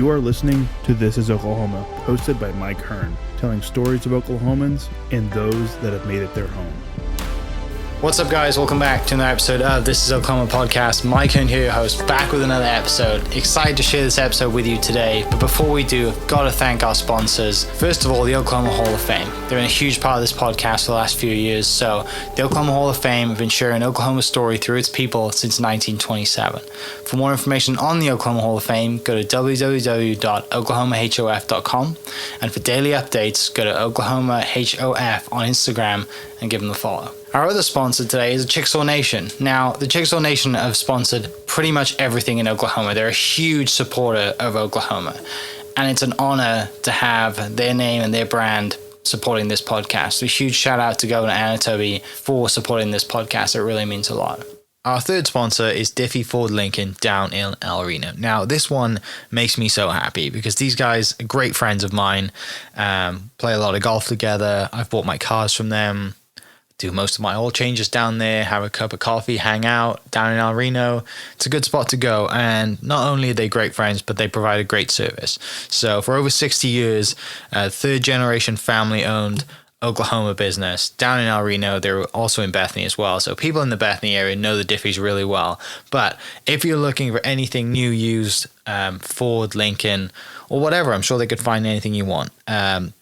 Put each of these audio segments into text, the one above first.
You are listening to This is Oklahoma, hosted by Mike Hearn, telling stories of Oklahomans and those that have made it their home. What's up, guys? Welcome back to another episode of This is Oklahoma podcast. Mike Hearn here, your host, back with another episode. Excited to share this episode with you today. But before we do, I've got to thank our sponsors. First of all, the Oklahoma Hall of Fame. They've been a huge part of this podcast for the last few years. So the Oklahoma Hall of Fame have been sharing Oklahoma's story through its people since 1927. For more information on the Oklahoma Hall of Fame, go to www.oklahomahof.com. And for daily updates, go to oklahomahof on Instagram and give them a follow. Our other sponsor today is the Chickasaw Nation. Now, the Chickasaw Nation have sponsored pretty much everything in Oklahoma. They're a huge supporter of Oklahoma. And it's an honor to have their name and their brand supporting this podcast. A huge shout out to Governor Anatoby for supporting this podcast. It really means a lot. Our third sponsor is Diffie Ford Lincoln down in El Reno. Now, this one makes me so happy because these guys are great friends of mine, play a lot of golf together. I've bought my cars from them, do most of my oil changes down there, have a cup of coffee, hang out down in El Reno. It's a good spot to go. And not only are they great friends, but they provide a great service. So for over 60 years, third generation family owned Oklahoma business down in El Reno. They're also in Bethany as well. So people in the Bethany area know the Diffies really well. But if you're looking for anything new, used, Ford, Lincoln, or whatever, I'm sure they could find anything you want.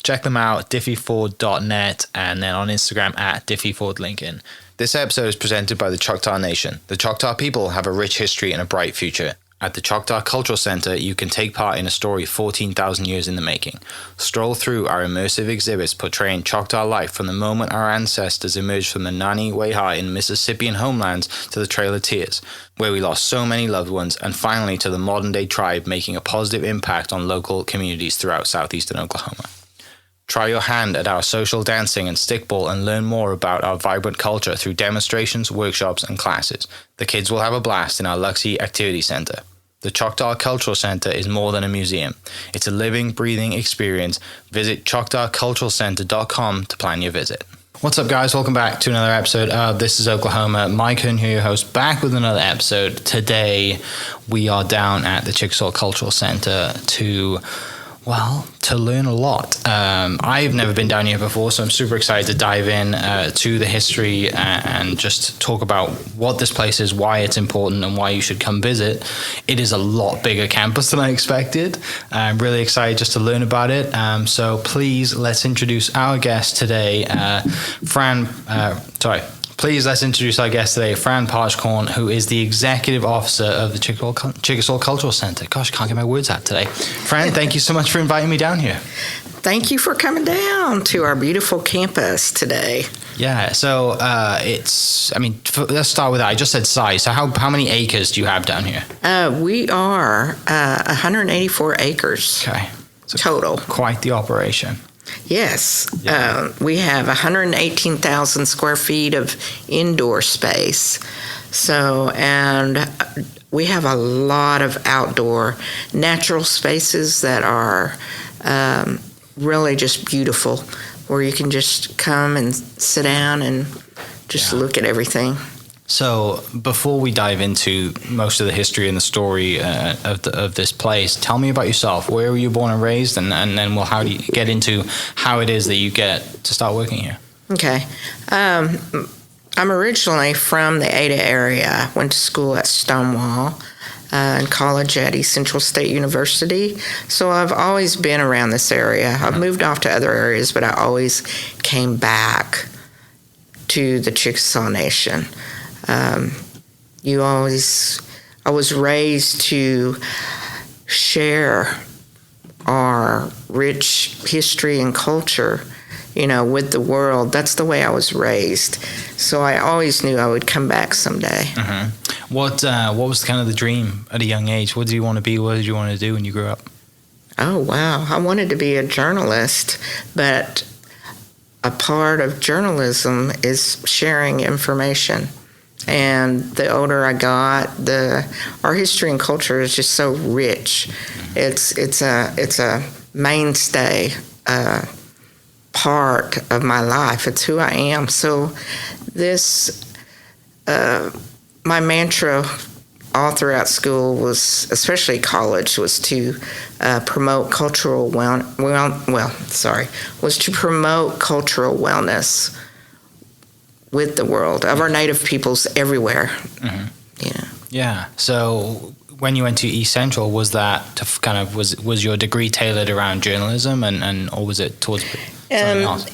Check them out, diffieford.net, and then on Instagram at diffiefordlincoln. This episode is presented by the Choctaw Nation. The Choctaw people have a rich history and a bright future. At the Choctaw Cultural Center, you can take part in a story 14,000 years in the making. Stroll through our immersive exhibits portraying Choctaw life from the moment our ancestors emerged from the Nani Weha in Mississippian homelands to the Trail of Tears, where we lost so many loved ones, and finally to the modern-day tribe making a positive impact on local communities throughout southeastern Oklahoma. Try your hand at our social dancing and stickball and learn more about our vibrant culture through demonstrations, workshops, and classes. The kids will have a blast in our Luxie Activity Center. The Choctaw Cultural Center is more than a museum. It's a living, breathing experience. Visit choctawculturalcenter.com to plan your visit. What's up, guys? Welcome back to another episode of This is Oklahoma. Mike Hearn here, your host, back with another episode. Today, we are down at the Chickasaw Cultural Center to learn a lot. I've never been down here before, so I'm super excited to dive in to the history and just talk about what this place is, why it's important, and why you should come visit. It is a lot bigger campus than I expected. I'm really excited just to learn about it. So please, let's introduce our guest today, Please, let's introduce our guest today, Fran Parchcorn, who is the Executive Officer of the Chickasaw Cultural Center. Gosh, I can't get my words out today. Fran, thank you so much for inviting me down here. Thank you for coming down to our beautiful campus today. Yeah, so let's start with that. I just said size. So how many acres do you have down here? We are 184 acres total. Quite the operation. Yes. Yeah. We have 118,000 square feet of indoor space. So, and we have a lot of outdoor natural spaces that are really just beautiful, where you can just come and sit down and just look at everything. So before we dive into most of the history and the story of this place, tell me about yourself. Where were you born and raised? And then how do you get into how it is that you get to start working here? Okay. I'm originally from the Ada area. Went to school at Stonewall and college at East Central State University. So I've always been around this area. I've moved off to other areas, but I always came back to the Chickasaw Nation. I was raised to share our rich history and culture, with the world. That's the way I was raised. So I always knew I would come back someday. Mm-hmm. What was kind of the dream at a young age? What did you want to be? What did you want to do when you grew up? Oh, wow. I wanted to be a journalist, but a part of journalism is sharing information. And the older I got, our history and culture is just so rich. It's a mainstay part of my life. It's who I am. So this, my mantra all throughout school was, especially college, was to promote cultural wellness with the world of our native peoples everywhere. Mm-hmm. Yeah. Yeah. So when you went to East Central, was that to kind of was your degree tailored around journalism, and or was it towards something else?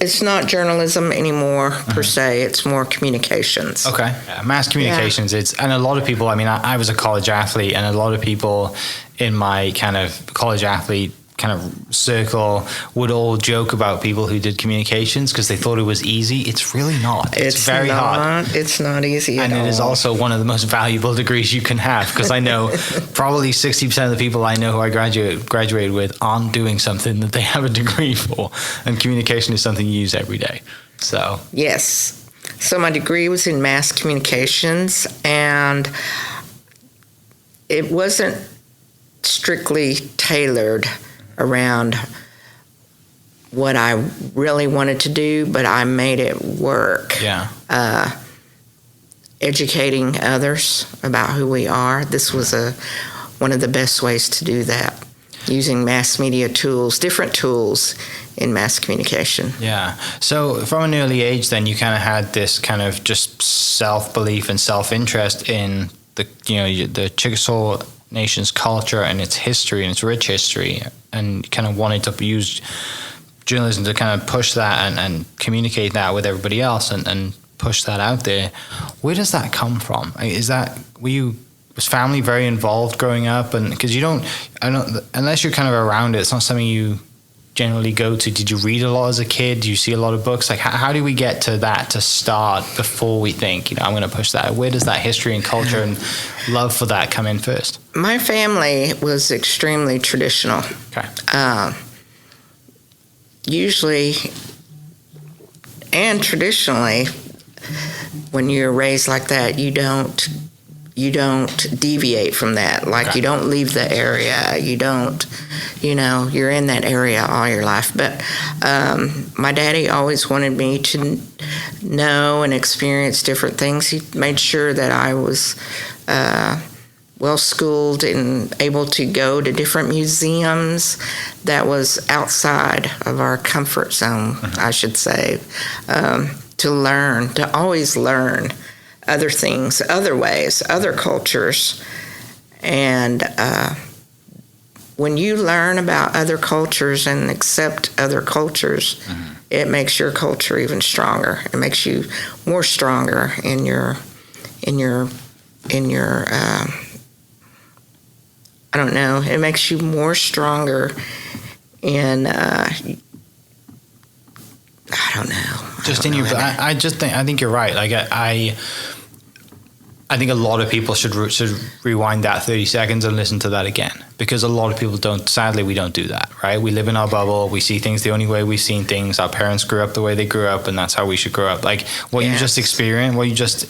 It's not journalism anymore per se. It's more communications. Okay, mass communications. Yeah. And a lot of people. I mean, I was a college athlete, and a lot of people in my kind of college athlete kind of circle would all joke about people who did communications because they thought it was easy. It's really not. It's very hard. It's not easy at all. And it is also one of the most valuable degrees you can have, because I know probably 60% of the people I know who I graduated with aren't doing something that they have a degree for, and communication is something you use every day. So yes. So my degree was in mass communications, and it wasn't strictly tailored around what I really wanted to do, but I made it work. Yeah. Educating others about who we are. This was one of the best ways to do that, using mass media tools, different tools in mass communication. Yeah. So from an early age, then you kind of had this kind of just self-belief and self-interest in the Chickasaw Nation's culture and its history and its rich history, and kind of wanted to use journalism to kind of push that and communicate that with everybody else and push that out there. Where does that come from? Was family very involved growing up? And because unless you're kind of around it, it's not something you generally go to. Did you read a lot as a kid? Do you see a lot of books? Like, how do we get to that to start before we think, I'm going to push that? Where does that history and culture and love for that come in first? My family was extremely traditional. Okay. Usually and traditionally, when you're raised like that, you don't deviate from that. Like, okay. You don't leave the area. You don't, you're in that area all your life. But my daddy always wanted me to know and experience different things. He made sure that I was well-schooled and able to go to different museums that was outside of our comfort zone, I should say, to always learn other things, other ways, other cultures. And when you learn about other cultures and accept other cultures, it makes your culture even stronger. It makes you more stronger in your I don't know. It makes you more stronger in I don't know. I think you're right. Like I think a lot of people should rewind that 30 seconds and listen to that again, because a lot of people don't. Sadly, we don't do that, right? We live in our bubble. We see things the only way we've seen things. Our parents grew up the way they grew up, and that's how we should grow up. Like what you just experienced, what you just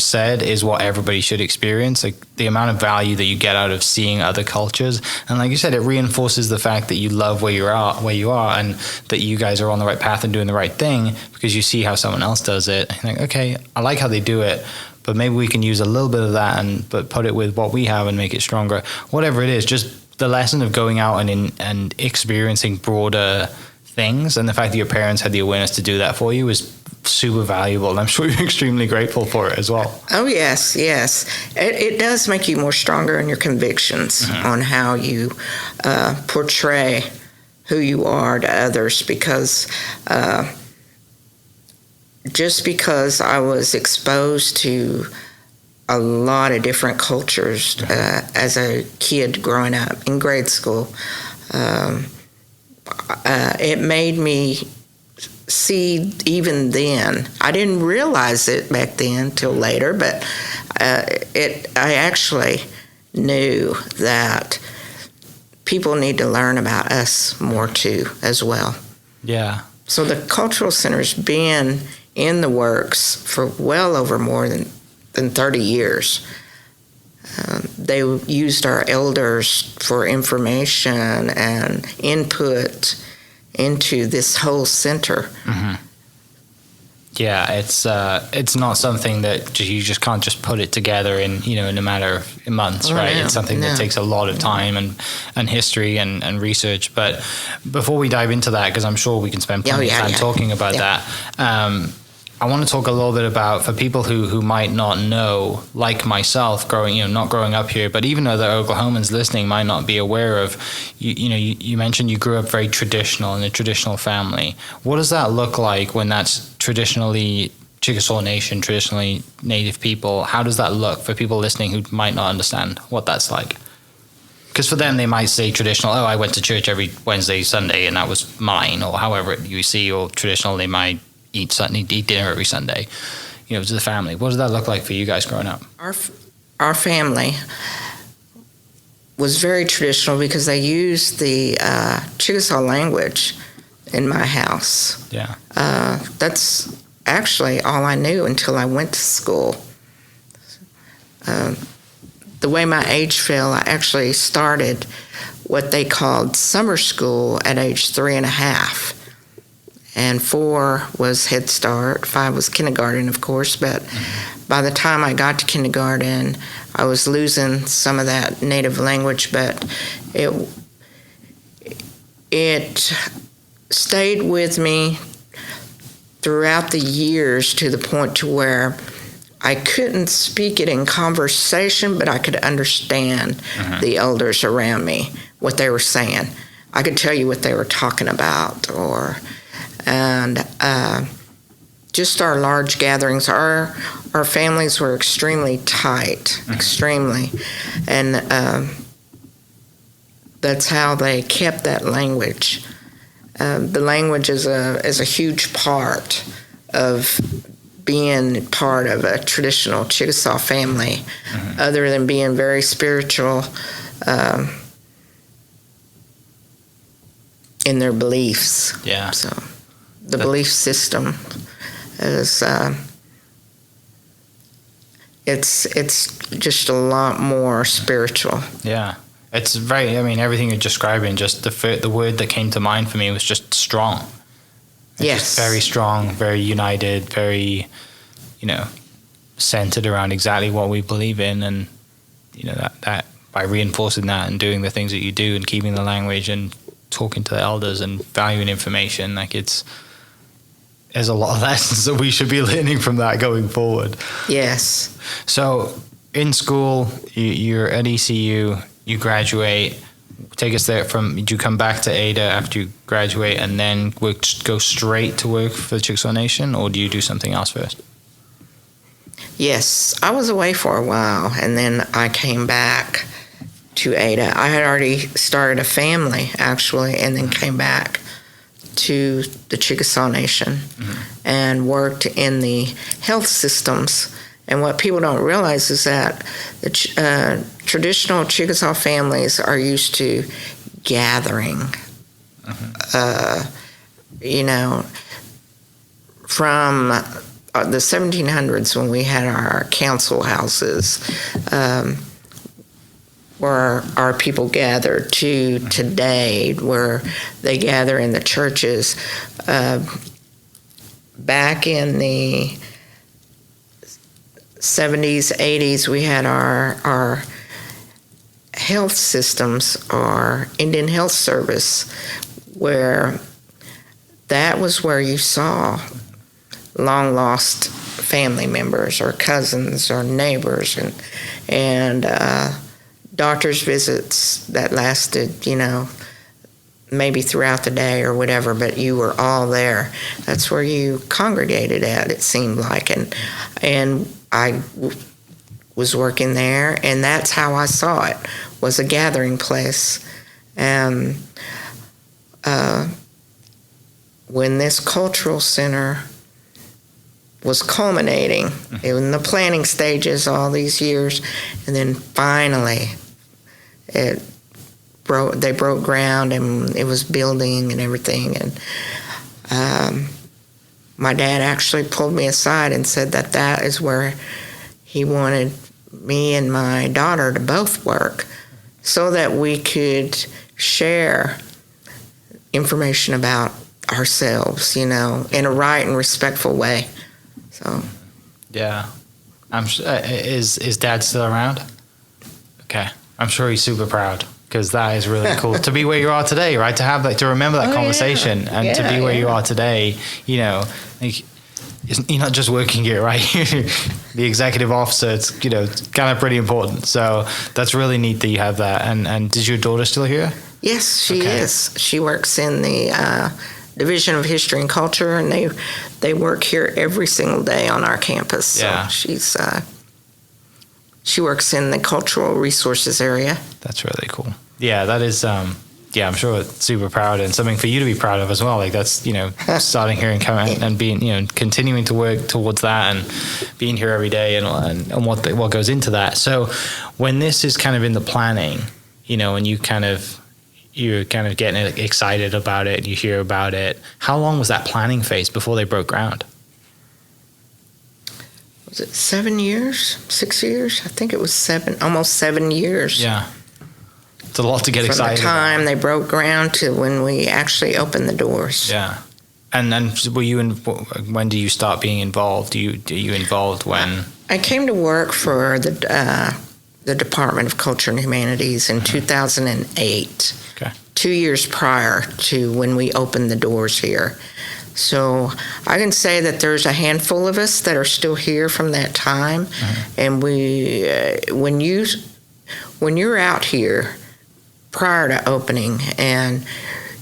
said is what everybody should experience. Like the amount of value that you get out of seeing other cultures, and like you said, it reinforces the fact that you love where you are, and that you guys are on the right path and doing the right thing, because you see how someone else does it. And you're like, okay, I like how they do it, but maybe we can use a little bit of that but put it with what we have and make it stronger. Whatever it is, just the lesson of going out and experiencing broader things, and the fact that your parents had the awareness to do that for you is super valuable, and I'm sure you're extremely grateful for it as well. Oh, yes. It does make you more stronger in your convictions on how you portray who you are to others, because just because I was exposed to a lot of different cultures as a kid growing up in grade school, it made me see even then. I didn't realize it back then till later, but I actually knew that people need to learn about us more too as well. Yeah. So the cultural center's been in the works for well over more than 30 years. They used our elders for information and input into this whole center. Yeah, it's not something that you just can't just put it together in a matter of months, right? No, It's something that takes a lot of time and history and research. But before we dive into that, because I'm sure we can spend plenty of time talking about that, I want to talk a little bit about, for people who might not know, like myself, not growing up here, but even other Oklahomans listening might not be aware of, you mentioned you grew up very traditional in a traditional family. What does that look like when that's traditionally Chickasaw Nation, traditionally Native people? How does that look for people listening who might not understand what that's like? Because for them, they might say traditional, I went to church every Wednesday, Sunday, and that was mine, or however you see, or traditional, they might eat dinner every Sunday, to the family. What does that look like for you guys growing up? Our family was very traditional because they used the Chickasaw language in my house. Yeah. That's actually all I knew until I went to school. The way my age fell, I actually started what they called summer school at age 3.5. And 4 was Head Start, 5 was kindergarten, of course, but by the time I got to kindergarten, I was losing some of that native language, but it stayed with me throughout the years to the point to where I couldn't speak it in conversation, but I could understand the elders around me, what they were saying. I could tell you what they were talking about, and just our large gatherings. Our families were extremely tight, extremely, and that's how they kept that language. The language is a huge part of being part of a traditional Chickasaw family, other than being very spiritual in their beliefs. Yeah. So the belief system is it's just a lot more spiritual. Yeah. It's very, everything you're describing, just the word that came to mind for me was just strong. It's just very strong, very united, very, centered around exactly what we believe in. And, that by reinforcing that and doing the things that you do and keeping the language and talking to the elders and valuing information, there's a lot of lessons that we should be learning from that going forward. Yes. So in school, you're at ECU, you graduate. Take us there. Did you come back to Ada after you graduate and then go straight to work for the Chickasaw Nation, or do you do something else first? Yes, I was away for a while, and then I came back to Ada. I had already started a family, actually, and then came back to the Chickasaw Nation and worked in the health systems. And what people don't realize is that the traditional Chickasaw families are used to gathering, from the 1700s when we had our council houses, where our people gathered, to today where they gather in the churches. Back in the 70s, 80s, we had our health systems, our Indian Health Service, where that was where you saw long lost family members or cousins or neighbors, and doctor's visits that lasted, maybe throughout the day or whatever, but you were all there. That's where you congregated at, it seemed like. And I was working there, and that's how I saw it, was a gathering place. And when this cultural center was culminating, it was in the planning stages all these years, and then finally they broke ground, and it was building and everything. And my dad actually pulled me aside and said that is where he wanted me and my daughter to both work, so that we could share information about ourselves, in a right and respectful way. So, Yeah. I'm is Dad still around? Okay. I'm sure he's super proud, because that is really cool to be where you are today, right? To have to remember that conversation and to be where you are today, like, you're not just working here, right? The executive officer, it's, kind of pretty important. So that's really neat that you have that. And is your daughter still here? yes, she is. She works in the Division of History and Culture, and they work here every single day on our campus. So she works in the cultural resources area. That's really cool. Yeah, that is, I'm sure it's super proud, and something for you to be proud of as well. Like, that's, starting here and coming and being, continuing to work towards that and being here every day and what goes into that. So when this is kind of in the planning, and you're kind of getting excited about it, you hear about it, how long was that planning phase before they broke ground? Was it 7 years? 6 years? I think it was almost 7 years. Yeah. It's a lot to get excited from the time about. They broke ground to when we actually opened the doors. Yeah. And then when do you start being involved? Are you involved when? I came to work for the Department of Culture and Humanities in 2008. Okay. 2 years prior to when we opened the doors here. So I can say that there's a handful of us that are still here from that time. Mm-hmm. And when you're out here prior to opening, and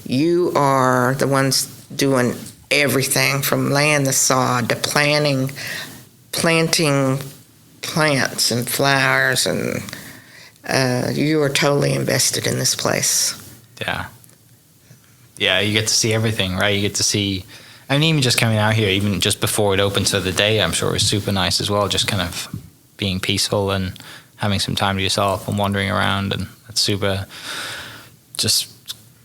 you are the ones doing everything from laying the sod to planting plants and flowers, and you are totally invested in this place. Yeah. Yeah, you get to see everything, right? You get to see, and even just coming out here, even just before it opened to the day, I'm sure it was super nice as well, just kind of being peaceful and having some time to yourself and wandering around, and that's super, just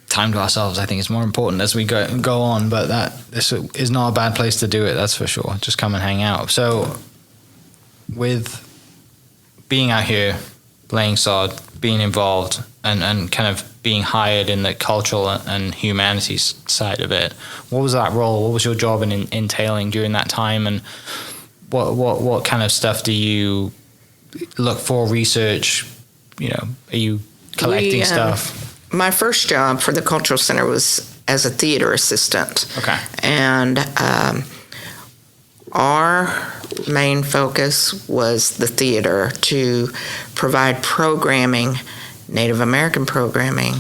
time to ourselves, I think, is more important as we go on, but this is not a bad place to do it, that's for sure. Just come and hang out. So with being out here, laying sod, being involved, and kind of being hired in the cultural and humanities side of it, what was that role? What was your job entailing during that time, and what kind of stuff do you look for, research? Are you collecting stuff? My first job for the Cultural Center was as a theater assistant. Okay. And our main focus was the theater, to provide programming, Native American programming,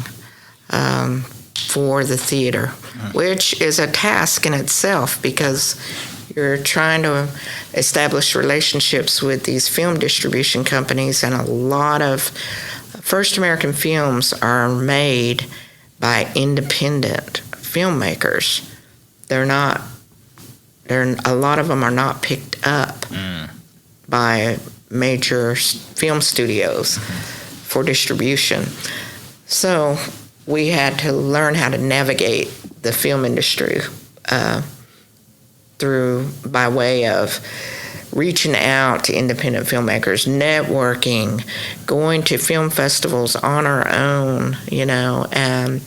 for the theater, which is a task in itself, because you're trying to establish relationships with these film distribution companies, and a lot of first American films are made by independent filmmakers. A lot of them are not picked up by major film studios for distribution. So we had to learn how to navigate the film industry by way of reaching out to independent filmmakers, networking, going to film festivals on our own, and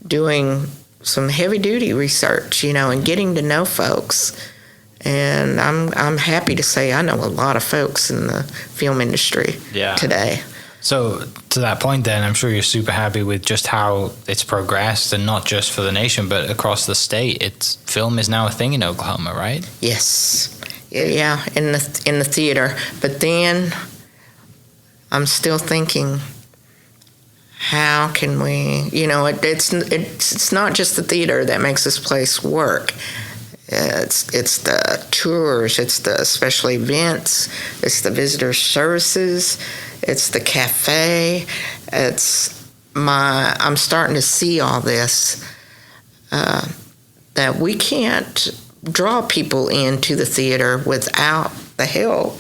doing some heavy-duty research, and getting to know folks. And I'm happy to say I know a lot of folks in the film industry today. So to that point then, I'm sure you're super happy with just how it's progressed, and not just for the nation, but across the state. Film is now a thing in Oklahoma, right? Yes. Yeah, in the theater. But then I'm still thinking, how can we, it's not just the theater that makes this place work. It's the tours, it's the special events, it's the visitor services, it's the cafe. I'm starting to see all this, that we can't draw people into the theater without the help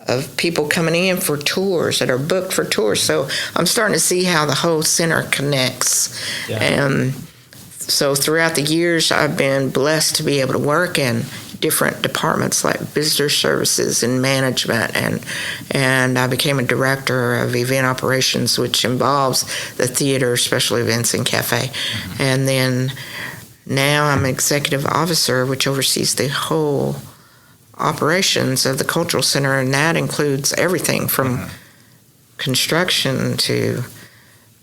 of people coming in for tours, that are booked for tours. So I'm starting to see how the whole center connects. Yeah. And so throughout the years, I've been blessed to be able to work in different departments like visitor services and management, and I became a director of event operations, which involves the theater, special events, and cafe. Mm-hmm. And then now I'm executive officer, which oversees the whole operations of the cultural center, and that includes everything from construction to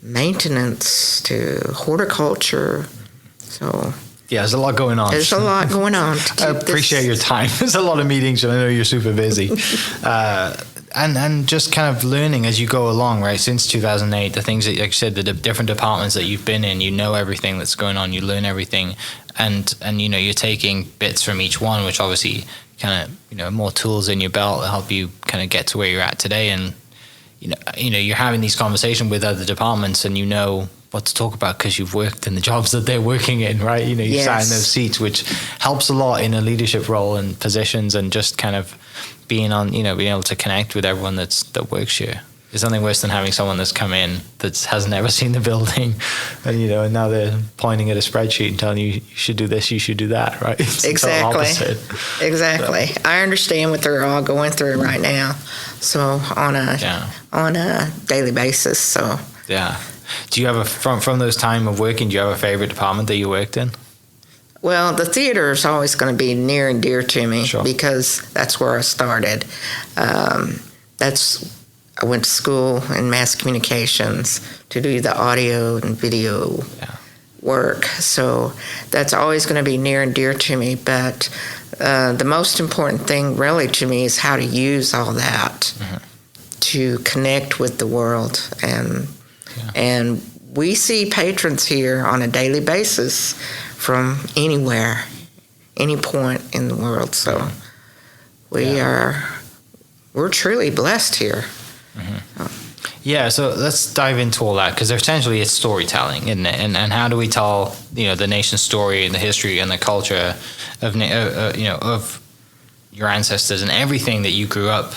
maintenance to horticulture. So yeah, there's a lot going on. There's a lot going on. I appreciate your time. There's a lot of meetings, and I know you're super busy. And just kind of learning as you go along, right? Since 2008, the things that, like you said, the different departments that you've been in, you know everything that's going on, you learn everything, and you know, you're taking bits from each one, which obviously kind of, you know, more tools in your belt to help you kind of get to where you're at today. And you know, you're having these conversations with other departments, and you know what to talk about because you've worked in the jobs that they're working in, right? You know, you sat in those seats, which helps a lot in a leadership role and positions, and just kind of being able to connect with everyone that works here. There's nothing worse than having someone that's come in that has never seen the building, and you know, and now they're pointing at a spreadsheet and telling you should do this, you should do that, right? It's exactly. Exactly. So. I understand what they're all going through right now. So on a daily basis. So yeah. Do you have from those time of working? Do you have a favorite department that you worked in? Well, the theater is always going to be near and dear to me because that's where I started. I went to school in mass communications to do the audio and video work. So that's always going to be near and dear to me. But the most important thing really to me is how to use all that to connect with the world. And we see patrons here on a daily basis from anywhere, any point in the world. So we're truly blessed here. Yeah, so let's dive into all that, because essentially it's storytelling, isn't it? And how do we tell, you know, the nation's story and the history and the culture of of your ancestors and everything that you grew up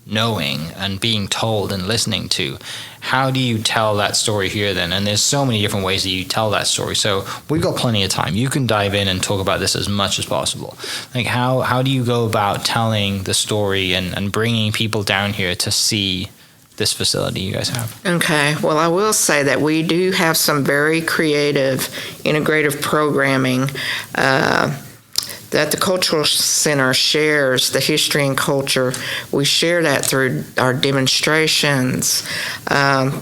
knowing and being told and listening to? How do you tell that story here then? And there's so many different ways that you tell that story. So we've got plenty of time. You can dive in and talk about this as much as possible. Like how do you go about telling the story and bringing people down here to see this facility you guys have? Okay. Well, I will say that we do have some very creative, integrative programming that the Cultural Center shares, the history and culture. We share that through our demonstrations.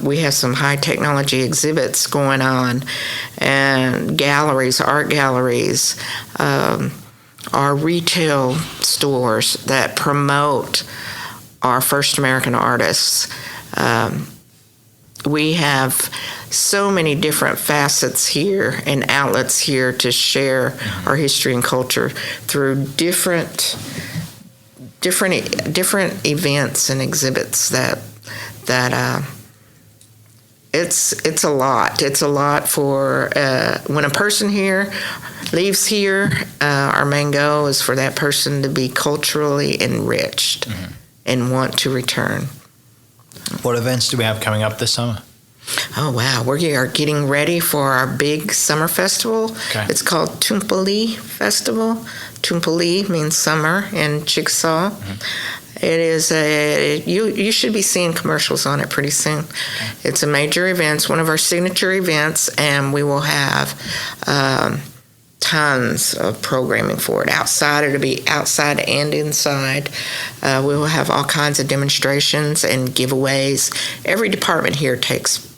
We have some high technology exhibits going on, and galleries, art galleries, our retail stores that promote our first American artists. We have so many different facets here and outlets here to share our history and culture through different events and exhibits that it's a lot. It's a lot for when a person here leaves here. Our main goal is for that person to be culturally enriched and want to return. What events do we have coming up this summer? Oh, wow. We are getting ready for our big summer festival. Okay. It's called Tumpali Festival. Tumpali means summer in Chickasaw. It is you should be seeing commercials on it pretty soon. Okay. It's a major event. It's one of our signature events, and we will have tons of programming for it. Outside, it'll be outside and inside. We will have all kinds of demonstrations and giveaways. Every department here takes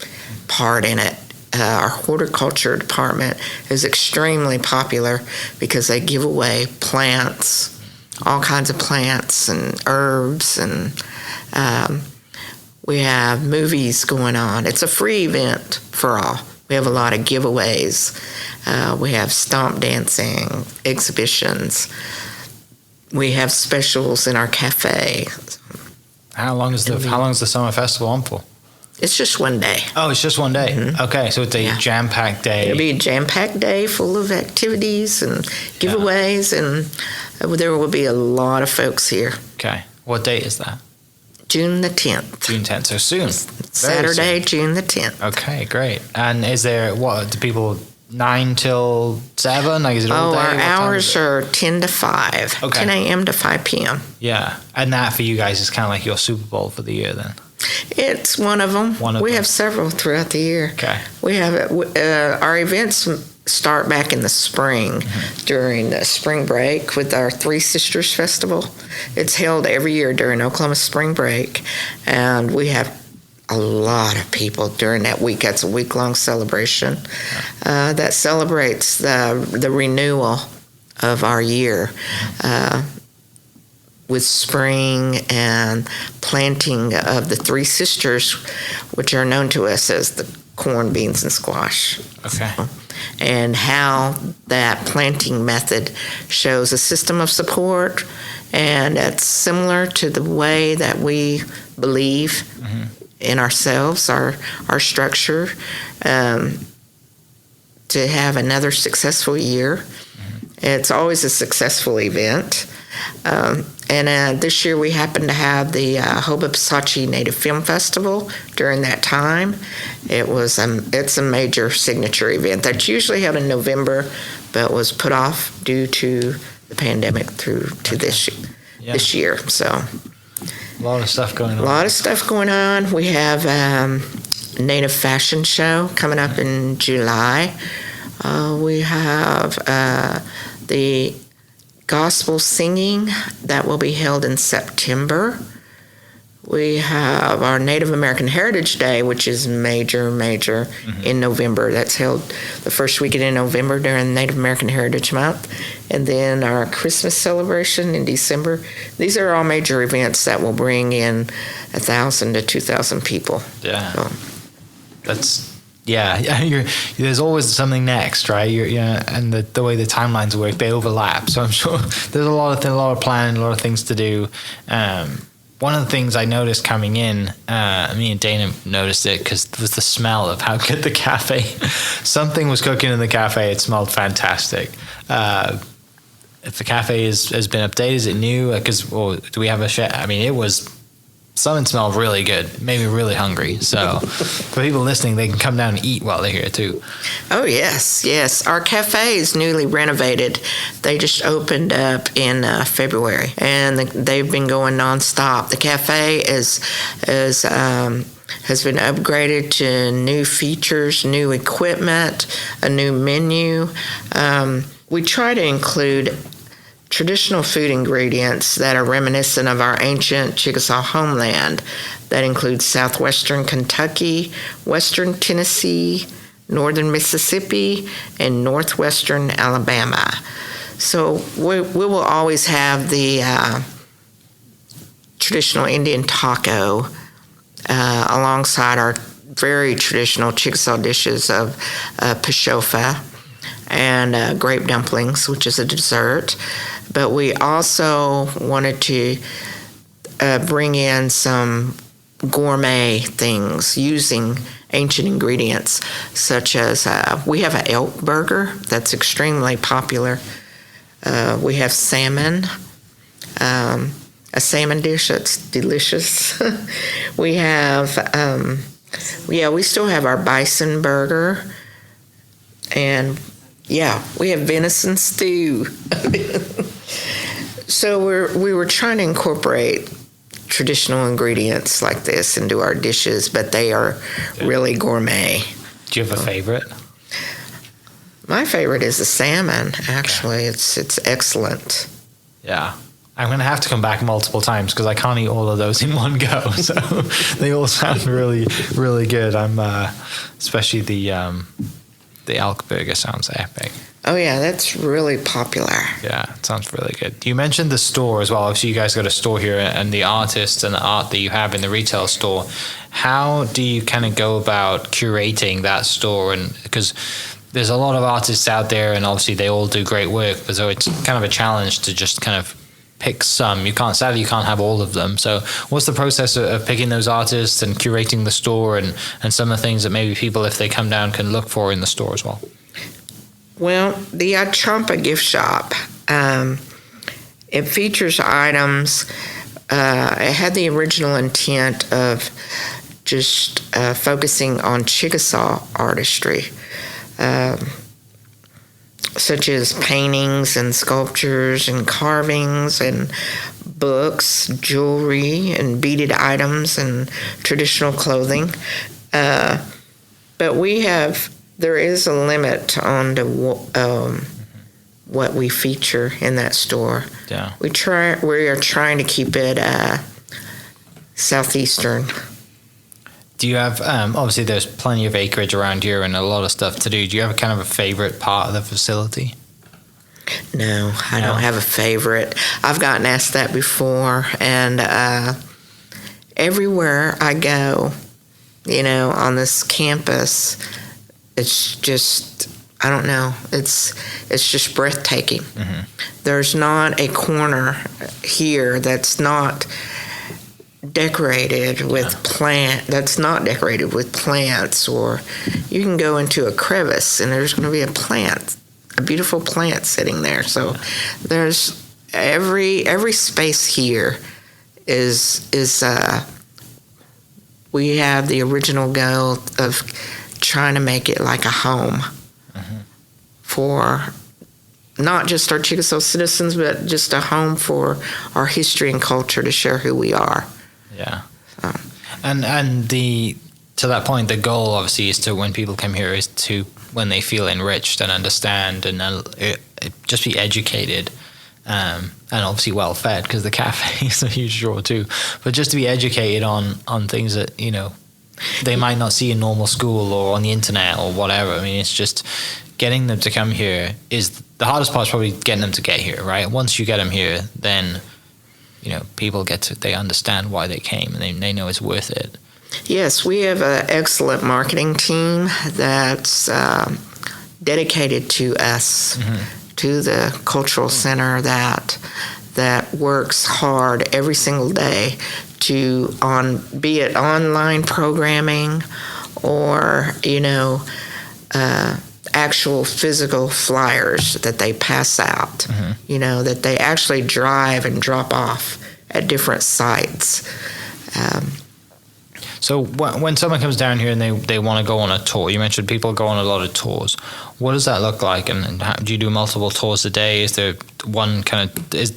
part in it. Our horticulture department is extremely popular because they give away plants, all kinds of plants and herbs, and we have movies going on. It's a free event for all. We have a lot of giveaways. We have stomp dancing exhibitions. We have specials in our cafe. How long is the summer festival on for? It's just one day. Oh, it's just one day. Okay, so it's a jam-packed day. It'll be a jam-packed day full of activities and giveaways, and there will be a lot of folks here. Okay, what date is that? June the 10th. June 10th, so soon. Saturday, June the 10th. Okay, great. And is there, do people 9 till 7? Like, is it all day? Our hours are 10 to 5. Okay. 10 a.m. to 5 p.m. Yeah. And that for you guys is kind of like your Super Bowl for the year then? It's one of them. We have several throughout the year. Okay. We have our events start back in the spring during the spring break with our Three Sisters Festival. It's held every year during Oklahoma spring break, and we have a lot of people during that week. That's a week-long celebration that celebrates the renewal of our year with spring and planting of the Three Sisters, which are known to us as the corn, beans, and squash. Okay. And how that planting method shows a system of support, and it's similar to the way that we believe in ourselves, our structure, to have another successful year. It's always a successful event. And this year we happened to have the Hoba Native Film Festival during that time. It's a major signature event that's usually held in November, but was put off due to the pandemic through to this year. So a lot of stuff going on. A lot of stuff going on. We have Native Fashion Show coming up in July. We have the gospel singing that will be held in September. We have our Native American Heritage Day, which is major in November. That's held the first weekend in November during Native American Heritage Month. And then our Christmas celebration in December. These are all major events that will bring in 1,000 to 2,000 people. Yeah. So. There's always something next, right? And the way the timelines work, they overlap. So I'm sure there's a lot of planning, a lot of things to do. One of the things I noticed coming in, me and Dana noticed it because it was the smell of how good the cafe. Something was cooking in the cafe. It smelled fantastic. If the cafe has been updated, is it new? Do we have a chef? I mean, it was. Something smelled really good. It made me really hungry. So for people listening, they can come down and eat while they're here too. Oh, yes. Our cafe is newly renovated. They just opened up in February, and they've been going nonstop. The cafe has been upgraded to new features, new equipment, a new menu. We try to include traditional food ingredients that are reminiscent of our ancient Chickasaw homeland. That includes southwestern Kentucky, western Tennessee, northern Mississippi, and northwestern Alabama. So we will always have the traditional Indian taco alongside our very traditional Chickasaw dishes of pashofa and grape dumplings, which is a dessert. But we also wanted to bring in some gourmet things using ancient ingredients, such as we have an elk burger that's extremely popular. We have salmon, a salmon dish that's delicious. We have, we still have our bison burger, and we have venison stew. So we were trying to incorporate traditional ingredients like this into our dishes, but they are really gourmet. Do you have a favorite? My favorite is the salmon, actually. It's excellent. Yeah. I'm going to have to come back multiple times because I can't eat all of those in one go. So they all sound really, really good. Especially the elk burger sounds epic. Oh, yeah, that's really popular. Yeah, it sounds really good. You mentioned the store as well. Obviously, you guys got a store here and the artists and the art that you have in the retail store. How do you kind of go about curating that store? And because there's a lot of artists out there, and obviously they all do great work, but so it's kind of a challenge to just kind of pick some. Sadly, you can't have all of them. So what's the process of picking those artists and curating the store and some of the things that maybe people, if they come down, can look for in the store as well? Well, the Achampa gift shop, it features items. It had the original intent of just focusing on Chickasaw artistry, such as paintings and sculptures and carvings and books, jewelry and beaded items and traditional clothing. But we have there is a limit on what we feature in that store. Yeah. We are trying to keep it southeastern. Do you have, obviously there's plenty of acreage around here and a lot of stuff to do. Do you have a kind of a favorite part of the facility? No, I don't have a favorite. I've gotten asked that before, and everywhere I go, on this campus, it's just, I don't know, it's just breathtaking. Mm-hmm. There's not a corner here that's not decorated with that's not decorated with plants, or you can go into a crevice and there's going to be a beautiful plant sitting there. So there's every space here is we have the original goal of trying to make it like a home for not just our Chickasaw citizens, but just a home for our history and culture to share who we are. Yeah. And to that point, the goal obviously is to, when people come here, is to, when they feel enriched and understand and just be educated, and obviously well fed, because the cafe is a huge draw too, but just to be educated on things that, they might not see in normal school or on the internet or whatever. I mean, it's just getting them to come here is the hardest part, is probably getting them to get here, right? Once you get them here, then people they understand why they came, and they know it's worth it. Yes, we have an excellent marketing team that's dedicated to us, to the cultural center, that works hard every single day to be it online programming or actual physical flyers that they pass out, that they actually drive and drop off at different sites. So when someone comes down here and they want to go on a tour, you mentioned people go on a lot of tours. What does that look like? And how, do you do multiple tours a day? Is there one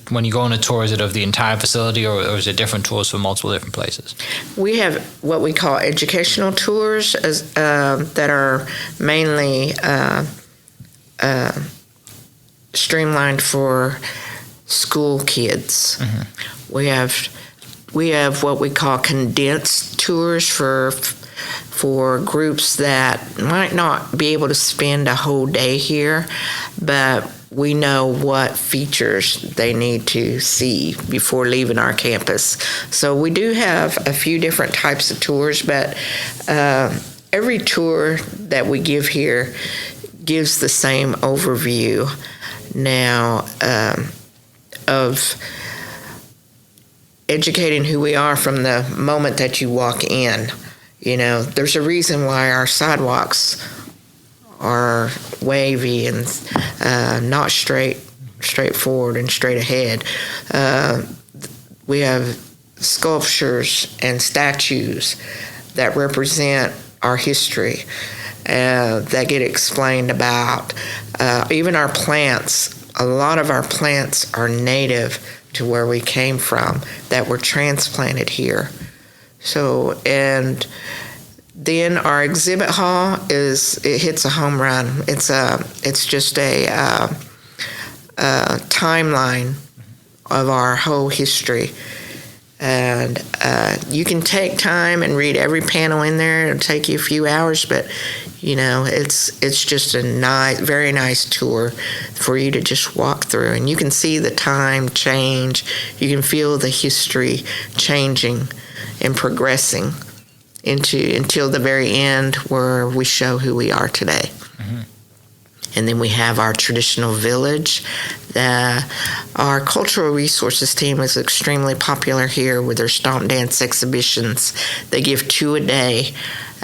when you go on a tour, is it of the entire facility, or is it different tours for multiple different places? We have what we call educational tours that are mainly streamlined for school kids. We have what we call condensed tours for groups that might not be able to spend a whole day here, but we know what features they need to see before leaving our campus. So we do have a few different types of tours, but every tour that we give here gives the same overview now of educating who we are from the moment that you walk in. There's a reason why our sidewalks are wavy and not straightforward and straight ahead. We have sculptures and statues that represent our history that get explained about. Even our plants, a lot of our plants are native to where we came from, that were transplanted here. So, and then our exhibit hall it hits a home run. It's just a timeline of our whole history. And you can take time and read every panel in there. It'll take you a few hours, but it's just a very nice tour for you to just walk through, and you can see the time change. You can feel the history changing and progressing until the very end, where we show who we are today. And then we have our traditional village. Our cultural resources team is extremely popular here with their stomp dance exhibitions. They give 2 a day,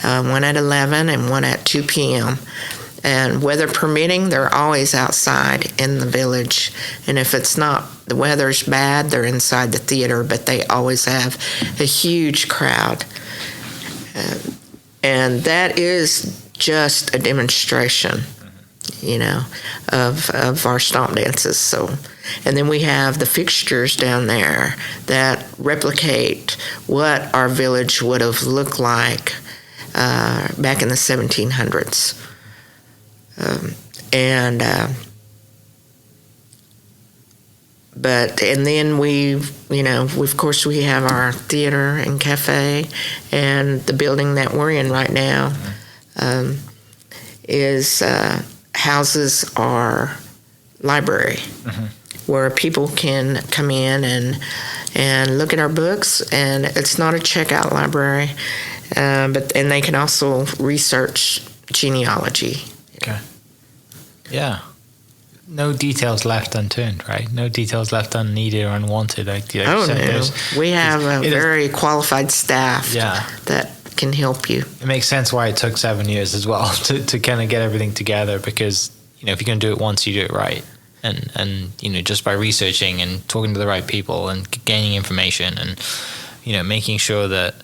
one at 11 and one at 2 p.m. And weather permitting, they're always outside in the village. And if the weather's bad, they're inside the theater, but they always have a huge crowd. And that is just a demonstration, of our stomp dances. So, and then we have the fixtures down there that replicate what our village would have looked like back in the 1700s. and then of course we have our theater and cafe, and the building that we're in right now houses our library, where people can come in and look at our books. And it's not a checkout library, and they can also research genealogy. Okay. Yeah. No details left unturned, right? No details left unneeded or unwanted. Like you said, no. We have a very qualified staff that can help you. It makes sense why it took 7 years as well to kind of get everything together, because, if you're going to do it once, you do it right. And just by researching and talking to the right people and gaining information and, making sure that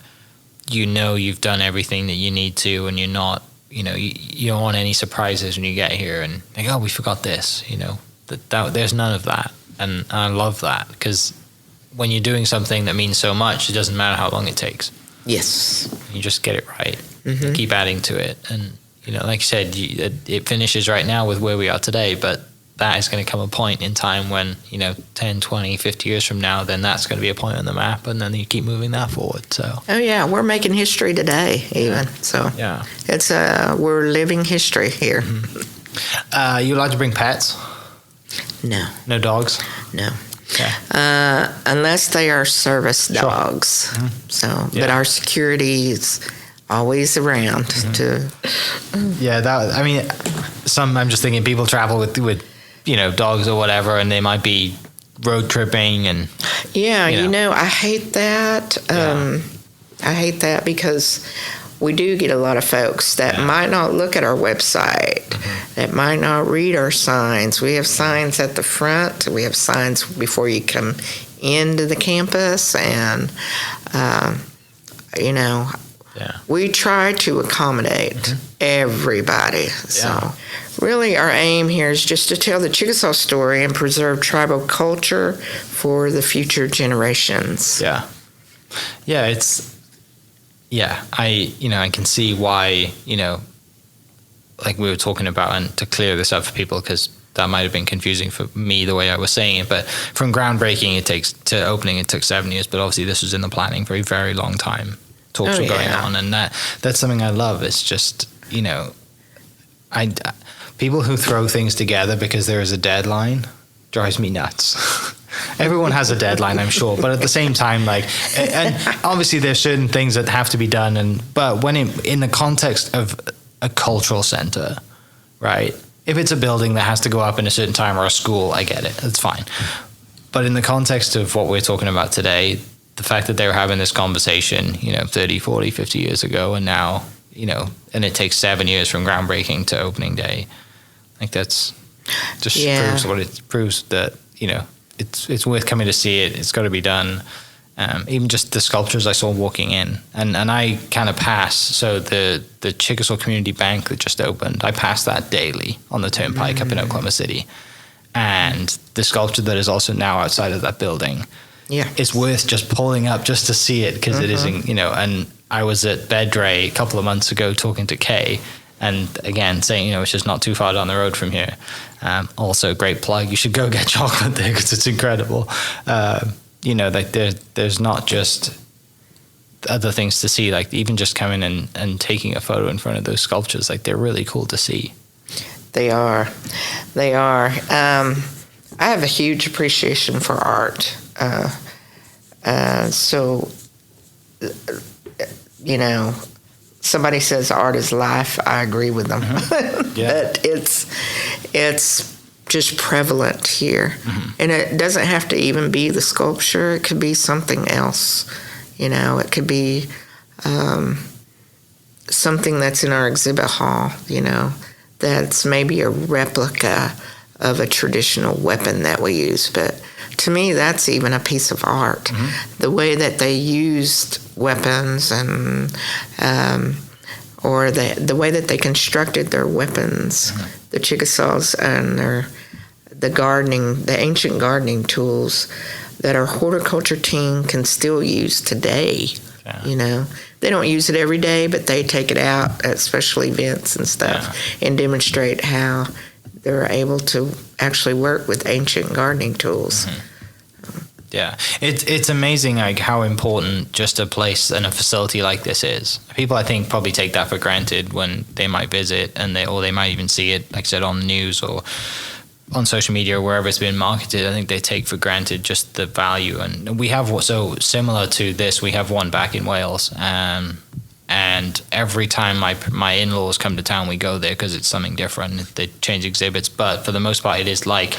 you've done everything that you need to, and you're not, you don't want any surprises when you get here and think, oh, we forgot this, that there's none of that. And I love that, because when you're doing something that means so much, it doesn't matter how long it takes. Yes. You just get it right. You keep adding to it. And, like you said, it finishes right now with where we are today, but that is going to come a point in time when, 10, 20, 50 years from now, then that's going to be a point on the map, and then you keep moving that forward. So. Oh yeah, we're making history today, even. So yeah, it's we're living history here. You allowed to bring pets? No. No dogs? No. Okay. Unless they are service dogs. So, but our security is always around to. I'm just thinking people travel with dogs or whatever, and they might be road tripping and. Yeah, I hate that. I hate that because we do get a lot of folks that might not look at our website, that might not read our signs. We have signs at the front. We have signs before you come into the campus, and we try to accommodate everybody. So really our aim here is just to tell the Chickasaw story and preserve tribal culture for the future generations. I can see why, like we were talking about, and to clear this up for people, because that might have been confusing for me the way I was saying it, but from groundbreaking to opening it took 7 years, but obviously this was in the planning for a very long time. Talks were going on, and that's something I love. It's just, people who throw things together because there is a deadline drives me nuts. Everyone has a deadline, I'm sure, but at the same time, and obviously there's certain things that have to be done, but when in the context of a cultural center, right? If it's a building that has to go up in a certain time, or a school, I get it, that's fine. But in the context of what we're talking about today, the fact that they were having this conversation, 30, 40, 50 years ago, and now, and it takes 7 years from groundbreaking to opening day, like that's just proves that, it's worth coming to see it. It's got to be done. Even just the sculptures I saw walking in, and I kind of pass. So the Chickasaw Community Bank that just opened, I pass that daily on the turnpike up in Oklahoma City, and the sculpture that is also now outside of that building. Yeah, it's worth just pulling up just to see it, because it isn't, and I was at Bedray a couple of months ago talking to Kay, and again saying, it's just not too far down the road from here. Also, great plug. You should go get chocolate there because it's incredible. Like there's not just other things to see, like even just coming and taking a photo in front of those sculptures, like they're really cool to see. They are. I have a huge appreciation for art. So, somebody says art is life. I agree with them. But it's just prevalent here. And it doesn't have to even be the sculpture. It could be something else. It could be something that's in our exhibit hall, that's maybe a replica of a traditional weapon that we use. But to me, that's even a piece of art. The way that they used weapons, and or the way that they constructed their weapons, the Chickasaws, and the ancient gardening tools, that our horticulture team can still use today. Yeah. You know, they don't use it every day, but they take it out at special events and stuff and demonstrate how they're able to actually work with ancient gardening tools. Yeah, it's amazing like how important just a place and a facility like this is. People, I think, probably take that for granted when they might visit, and they might even see it, like I said, on the news or on social media or wherever it's been marketed. I think they take for granted just the value. And we have, so similar to this, we have one back in Wales, and every time my in-laws come to town, we go there because it's something different. They change exhibits, but for the most part, it is like,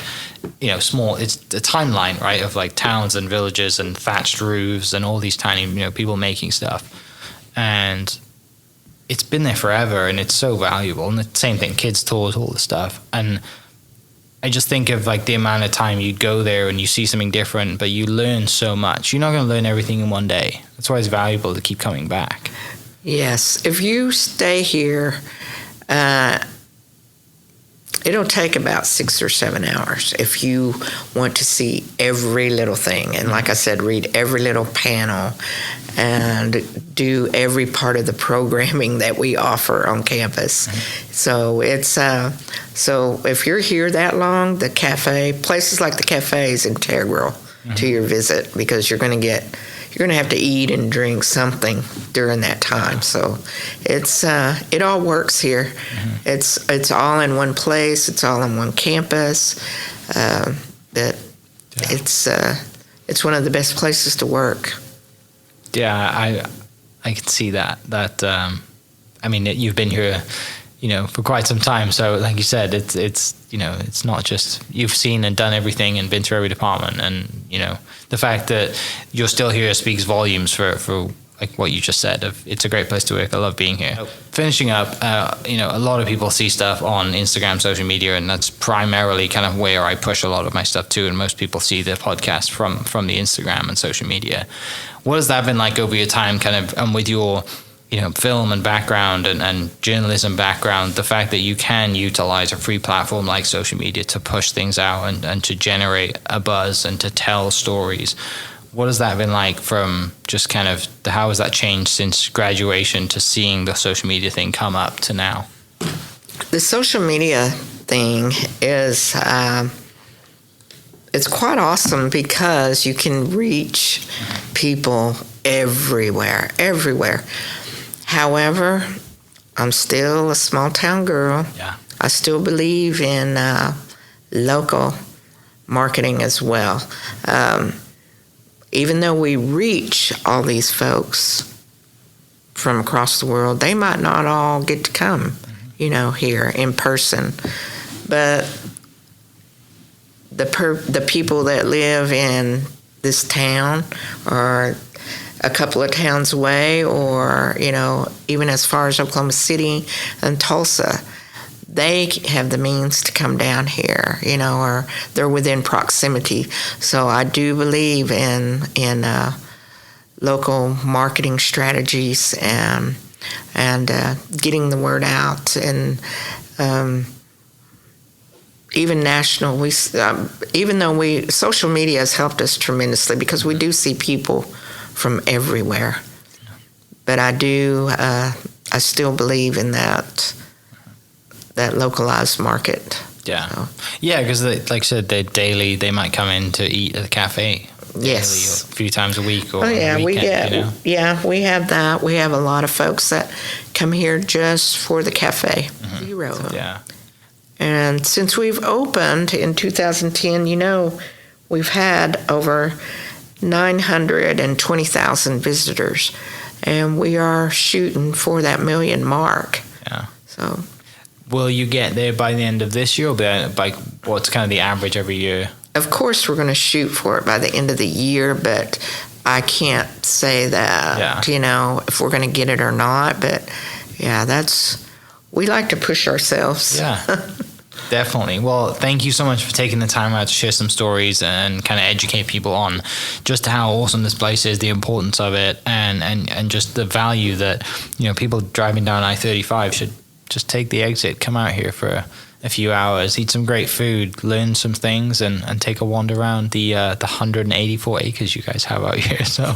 you know, small. It's a timeline, right, of like towns and villages and thatched roofs and all these tiny, you know, people making stuff, and it's been there forever, and it's so valuable. And the same thing, kids tours, all the stuff. And I just think of like the amount of time you go there and you see something different, but you learn so much. You're not going to learn everything in one day. That's why it's valuable to keep coming back. Yes, if you stay here, it'll take about 6 or 7 hours if you want to see every little thing. And like I said, read every little panel and do every part of the programming that we offer on campus. So it's so if you're here that long, the cafe, places like the cafe is integral to your visit, because you're going to have to eat and drink something during that time. So it's it all works here. It's all in one place. It's all in one campus. It's one of the best places to work. Yeah, I can see that. I mean, you've been here, you know, for quite some time. So like you said, it's you know, it's not just you've seen and done everything and been through every department, and you know, the fact that you're still here speaks volumes for like what you just said. It's a great place to work. I love being here. Finishing up, you know, a lot of people see stuff on Instagram, social media, and that's primarily kind of where I push a lot of my stuff too. And most people see the podcast from the Instagram and social media. What has that been like over your time, kind of, and with your, you know, film and background and journalism background, the fact that you can utilize a free platform like social media to push things out and to generate a buzz and to tell stories? What has that been like from just kind of, how has that changed since graduation to seeing the social media thing come up to now? The social media thing is, it's quite awesome because you can reach people everywhere. However, I'm still a small town girl. Yeah. I still believe in local marketing as well. Even though we reach all these folks from across the world, they might not all get to come, you know, here in person. But the people that live in this town or a couple of towns away, or, you know, even as far as Oklahoma City and Tulsa, they have the means to come down here, you know, or they're within proximity. So I do believe in local marketing strategies and getting the word out, and even national. Even though social media has helped us tremendously because we do see people from everywhere, but I still believe in that localized market. Yeah. So. Yeah, because like I said, they might come in to eat at the cafe. Yes. Daily, a few times a week or yeah, a weekend, we get, you know? Yeah, we have that. We have a lot of folks that come here just for the cafe. Zero. Yeah. And since we've opened in 2010, you know, we've had over 920,000 visitors, and we are shooting for that million mark. Yeah. So, will you get there by the end of this year, or by what's kind of the average every year? Of course, we're going to shoot for it by the end of the year, but I can't say that, you know, if we're going to get it or not. But yeah, we like to push ourselves. Yeah. Definitely. Well, thank you so much for taking the time out to share some stories and kind of educate people on just how awesome this place is, the importance of it, and just the value that, you know, people driving down I-35 should just take the exit, come out here for a few hours, eat some great food, learn some things, and take a wander around the 184 acres you guys have out here. So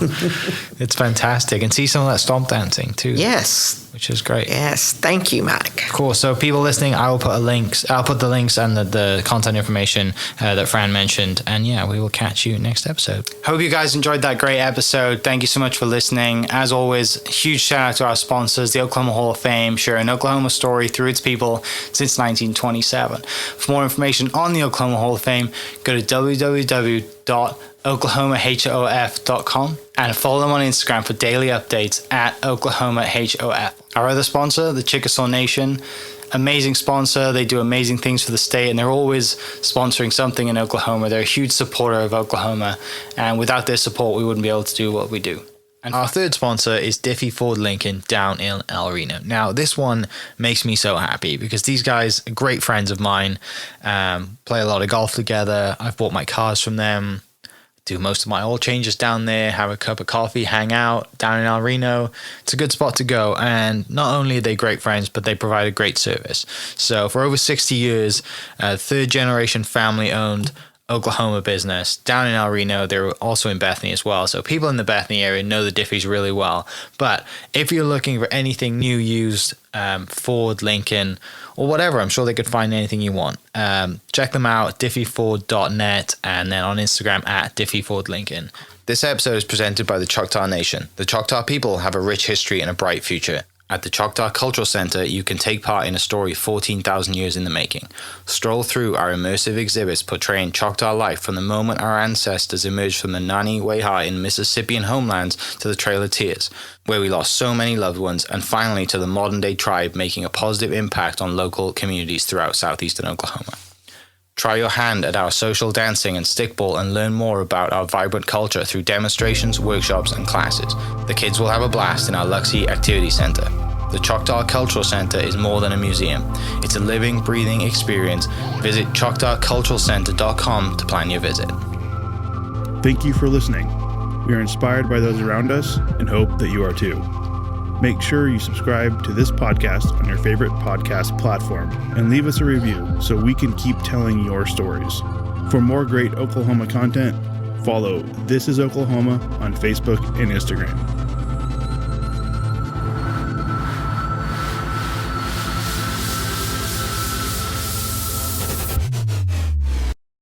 it's fantastic. And see some of that stomp dancing too. Yes. Which is great. Yes. Thank you, Mike. Cool. So people listening, I'll put the links and the contact information that Fran mentioned. And yeah, we will catch you next episode. Hope you guys enjoyed that great episode. Thank you so much for listening. As always, huge shout out to our sponsors, the Oklahoma Hall of Fame, sharing Oklahoma story through its people since 1927. For more information on the Oklahoma Hall of Fame, go to www.oklahomahof.com and follow them on Instagram for daily updates at OklahomaHOF. Our other sponsor, the Chickasaw Nation, amazing sponsor. They do amazing things for the state, and they're always sponsoring something in Oklahoma. They're a huge supporter of Oklahoma, and without their support, we wouldn't be able to do what we do. And our third sponsor is Diffie Ford Lincoln down in El Reno. Now, this one makes me so happy because these guys are great friends of mine, play a lot of golf together. I've bought my cars from them, do most of my oil changes down there, have a cup of coffee, hang out down in El Reno. It's a good spot to go. And not only are they great friends, but they provide a great service. So for over 60 years, third generation family owned Oklahoma business down in El Reno. They're also in Bethany as well. So people in the Bethany area know the Diffies really well. But if you're looking for anything new, used, Ford, Lincoln, or whatever, I'm sure they could find anything you want. Check them out, diffieford.net, and then on Instagram at diffiefordlincoln. This episode is presented by the Choctaw Nation. The Choctaw people have a rich history and a bright future. At the Choctaw Cultural Center, you can take part in a story 14,000 years in the making. Stroll through our immersive exhibits portraying Choctaw life from the moment our ancestors emerged from the Nani Weha in Mississippian homelands to the Trail of Tears, where we lost so many loved ones, and finally to the modern-day tribe making a positive impact on local communities throughout southeastern Oklahoma. Try your hand at our social dancing and stickball and learn more about our vibrant culture through demonstrations, workshops, and classes. The kids will have a blast in our Luxie Activity Center. The Choctaw Cultural Center is more than a museum. It's a living, breathing experience. Visit choctawculturalcenter.com to plan your visit. Thank you for listening. We are inspired by those around us and hope that you are too. Make sure you subscribe to this podcast on your favorite podcast platform and leave us a review so we can keep telling your stories. For more great Oklahoma content, follow This Is Oklahoma on Facebook and Instagram.